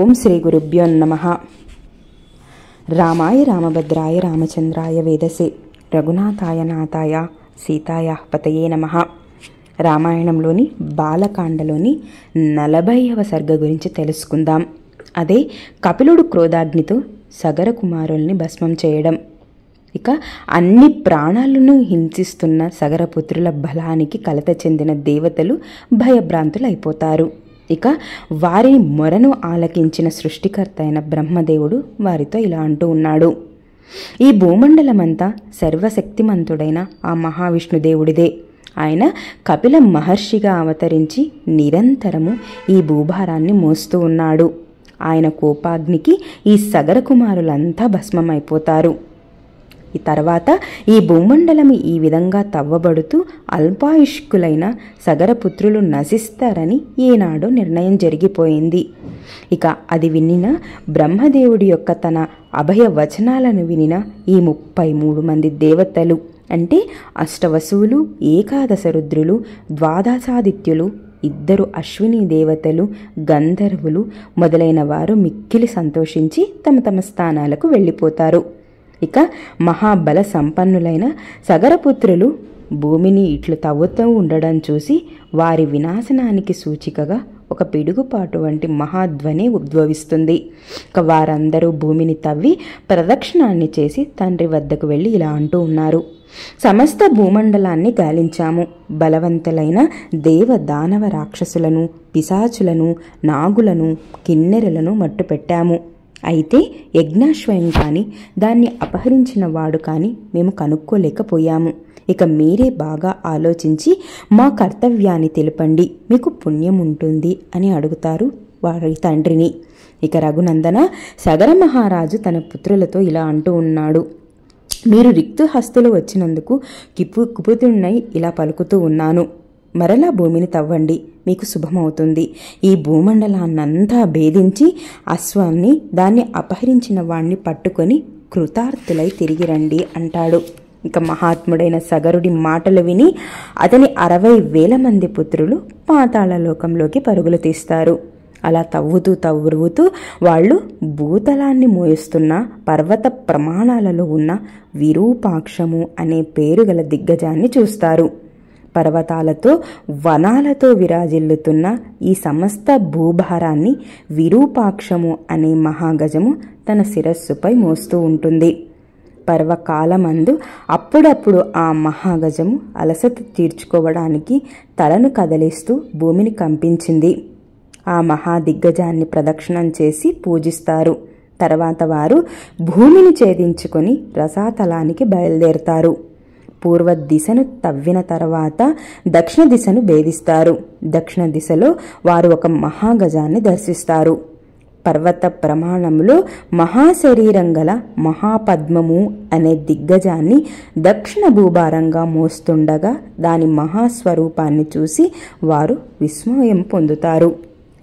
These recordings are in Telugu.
ఓం శ్రీ గురుభ్యో నమః. రామాయ రామభద్రాయ రామచంద్రాయ వేదసే రఘునాథాయ నాథాయ సీతాయ పతయే నమః. రామాయణంలోని బాలకాండలోని 40వ సర్గ గురించి తెలుసుకుందాం. అదే కపిలుడు క్రోధాగ్నితో సగర కుమారుల్ని భస్మం చేయడం. ఇక అన్ని ప్రాణాలను హింసిస్తున్న సగరపుత్రుల బలానికి కలత చెందిన దేవతలు భయభ్రాంతులైపోతారు. ఇక వారి మొరను ఆలకించిన సృష్టికర్త అయిన బ్రహ్మదేవుడు వారితో ఇలా అంటూ ఉన్నాడు. ఈ భూమండలమంతా సర్వశక్తిమంతుడైన ఆ మహావిష్ణుదేవుడిదే. ఆయన కపిల మహర్షిగా అవతరించి నిరంతరము ఈ భూభారాన్ని మోస్తూ ఉన్నాడు. ఆయన కోపాగ్నికి ఈ సగర కుమారులంతా భస్మమైపోతారు. ఈ తర్వాత ఈ భూమండలం ఈ విధంగా తవ్వబడుతూ అల్పాయుష్కులైన సగరపుత్రులు నశిస్తారని ఏనాడో నిర్ణయం జరిగిపోయింది. ఇక అది వినిన బ్రహ్మదేవుడి యొక్క తన అభయ వచనాలను వినిన ఈ 33 మంది దేవతలు అంటే అష్టవసువులు, ఏకాదశ రుద్రులు, ద్వాదశాదిత్యులు, 2 అశ్విని దేవతలు, గంధర్వులు మొదలైన వారు మిక్కిలి సంతోషించి తమ తమ స్థానాలకు వెళ్ళిపోతారు. ఇక మహాబల సంపన్నులైన సగరపుత్రులు భూమిని ఇట్లు తవ్వుతూ ఉండడం చూసి వారి వినాశనానికి సూచికగా ఒక పిడుగుపాటు వంటి మహాధ్వని ఉద్భవిస్తుంది. ఇక వారందరూ భూమిని తవ్వి ప్రదక్షిణాన్ని చేసి తండ్రి వద్దకు వెళ్ళి ఇలా అంటూ ఉన్నారు. సమస్త భూమండలాన్ని గాలించాము. బలవంతులైన దేవ దానవ రాక్షసులను, పిశాచులను, నాగులను, కిన్నెరలను మట్టుపెట్టాము. అయితే యజ్ఞాశ్వయం కానీ దాన్ని అపహరించిన వాడు కానీ మేము కనుక్కోలేకపోయాము. ఇక మీరే బాగా ఆలోచించి మా కర్తవ్యాన్ని తెలుపండి, మీకు పుణ్యం ఉంటుంది అని అడుగుతారు వారి తండ్రిని. ఇక రఘునందన, సగర మహారాజు తన పుత్రులతో ఇలా అంటూ ఉన్నాడు. మీరు రిక్తుహస్తులు వచ్చినందుకు కుపుతున్నై ఇలా పలుకుతూ ఉన్నాను. మరలా భూమిని తవ్వండి, మీకు శుభమవుతుంది. ఈ భూమండలాన్నంతా భేదించి అశ్వాన్ని, దాన్ని అపహరించిన వాణ్ణి పట్టుకొని కృతార్థులై తిరిగి రండి అంటాడు. ఇక మహాత్ముడైన సగరుడి మాటలు విని అతని 60,000 మంది పుత్రులు పాతాళలోకంలోకి పరుగులు తీస్తారు. అలా తవ్వుతూ వాళ్ళు భూతలాన్ని మోయిస్తున్న పర్వత ప్రమాణాలలో ఉన్న విరూపాక్షము అనే పేరు గల దిగ్గజాన్ని చూస్తారు. పర్వతాలతో వనాలతో విరాజిల్లుతున్న ఈ సమస్త భూభారాన్ని విరూపాక్షము అనే మహాగజము తన శిరస్సుపై మోస్తూ ఉంటుంది. పర్వకాలమందు అప్పుడప్పుడు ఆ మహాగజము అలసట తీర్చుకోవడానికి తలను కదిలిస్తూ భూమిని కంపించింది. ఆ మహాదిగ్గజాన్ని ప్రదక్షిణం చేసి పూజిస్తారు. తర్వాత వారు భూమిని ఛేదించుకొని రసాతలానికి బయలుదేరుతారు. పూర్వ దిశను తవ్విన తర్వాత దక్షిణ దిశను భేదిస్తారు. దక్షిణ దిశలో వారు ఒక మహాగజాన్ని దర్శిస్తారు. పర్వత ప్రమాణంలో మహాశరీరం గల మహాపద్మము అనే దిగ్గజాన్ని దక్షిణ భూభారంగా మోస్తుండగా దాని మహాస్వరూపాన్ని చూసి వారు విస్మయం పొందుతారు.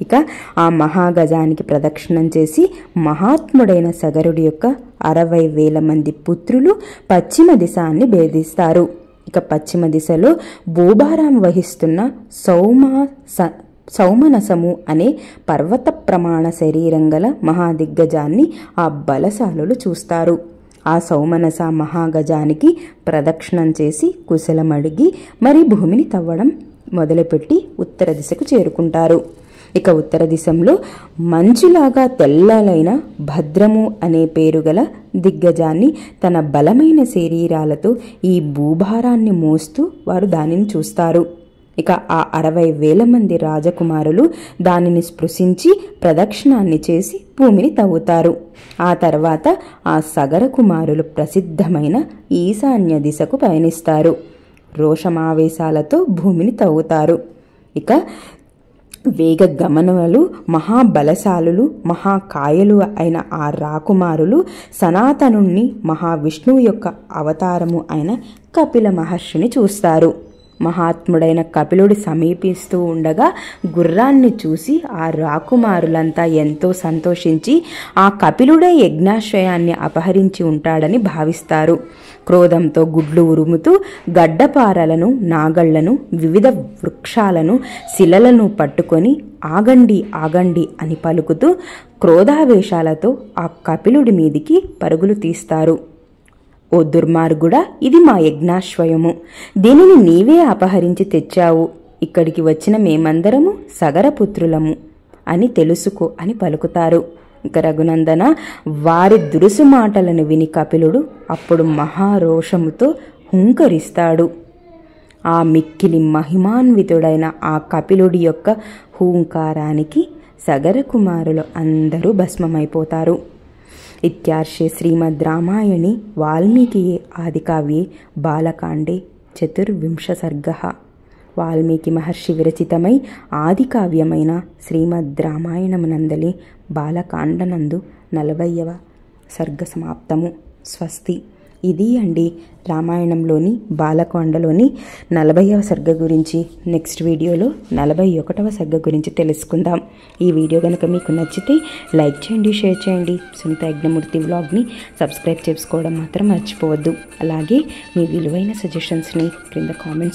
ఇక ఆ మహాగజానికి ప్రదక్షిణం చేసి మహాత్ముడైన సగరుడి యొక్క 60,000 మంది పుత్రులు పశ్చిమ దిశాన్ని భేదిస్తారు. ఇక పశ్చిమ దిశలో భూభారం వహిస్తున్న సౌమనసము అనే పర్వత ప్రమాణ శరీరం గల మహాదిగ్గజాన్ని ఆ బలశాలులు చూస్తారు. ఆ సౌమనస మహాగజానికి ప్రదక్షిణం చేసి కుశలమడిగి మరి భూమిని తవ్వడం మొదలుపెట్టి ఉత్తర దిశకు చేరుకుంటారు. ఇక ఉత్తర దిశలో మంచులాగా తెల్లలైన భద్రము అనే పేరు గల దిగ్గజాన్ని తన బలమైన శరీరాలతో ఈ భూభారాన్ని మోస్తూ వారు దానిని చూస్తారు. ఇక ఆ 60,000 మంది రాజకుమారులు దానిని స్పృశించి ప్రదక్షిణాన్ని చేసి భూమిని తవ్వుతారు. ఆ తర్వాత ఆ సగర కుమారులు ప్రసిద్ధమైన ఈశాన్య దిశకు పయనిస్తారు. రోషమావేశాలతో భూమిని తవ్వుతారు. ఇక వేగ గమనములు మహాబలశాలులు, మహాకాయలు అయిన ఆ రాకుమారులు సనాతనుణ్ణి, మహావిష్ణువు యొక్క అవతారము అయిన కపిల మహర్షిని చూస్తారు. మహాత్ముడైన కపిలుడు సమీపిస్తూ ఉండగా గుర్రాన్ని చూసి ఆ రాకుమారులంతా ఎంతో సంతోషించి ఆ కపిలుడే యజ్ఞాశ్వయాన్ని అపహరించి ఉంటాడని భావిస్తారు. క్రోధంతో గుడ్లు ఉరుముతూ గడ్డపారలను, నాగళ్లను, వివిధ వృక్షాలను, శిలలను పట్టుకొని ఆగండి ఆగండి అని పలుకుతూ క్రోధావేశాలతో ఆ కపిలుడి మీదికి పరుగులు తీస్తారు. ఓ దుర్మార్గుడా, ఇది మా యజ్ఞాశ్వయము. దీనిని నీవే అపహరించి తెచ్చావు. ఇక్కడికి వచ్చిన మేమందరము సగరపుత్రులము అని తెలుసుకో అని పలుకుతారు. ఇక రఘునందన, వారి దురుసు మాటలను విని కపిలుడు అప్పుడు మహారోషముతో హుంకరిస్తాడు. ఆ మిక్కిలి మహిమాన్వితుడైన ఆ కపిలుడి యొక్క హూంకారానికి సగర కుమారులు అందరూ భస్మమైపోతారు. ఇత్యార్షే శ్రీమద్ రామాయణి వాల్మీకియే ఆదికావ్యే బాలకాండే 24 సర్గః. వాల్మీకి మహర్షి విరచితమై ఆదికావ్యమైన శ్రీమద్ రామాయణమునందలి బాలకాండనందు 40వ సర్గ సమాప్తము. స్వస్తి. ఇది అండి రామాయణంలోని బాలకాండలోని 40వ సర్గ గురించి. నెక్స్ట్ వీడియోలో 41వ సర్గ గురించి తెలుసుకుందాం. ఈ వీడియో కనుక మీకు నచ్చితే లైక్ చేయండి, షేర్ చేయండి. సునీత యజ్ఞమూర్తి వ్లాగ్ని సబ్స్క్రైబ్ చేసుకోవడం మాత్రం మర్చిపోవద్దు. అలాగే మీ విలువైన సజెషన్స్ని క్రింద కామెంట్స్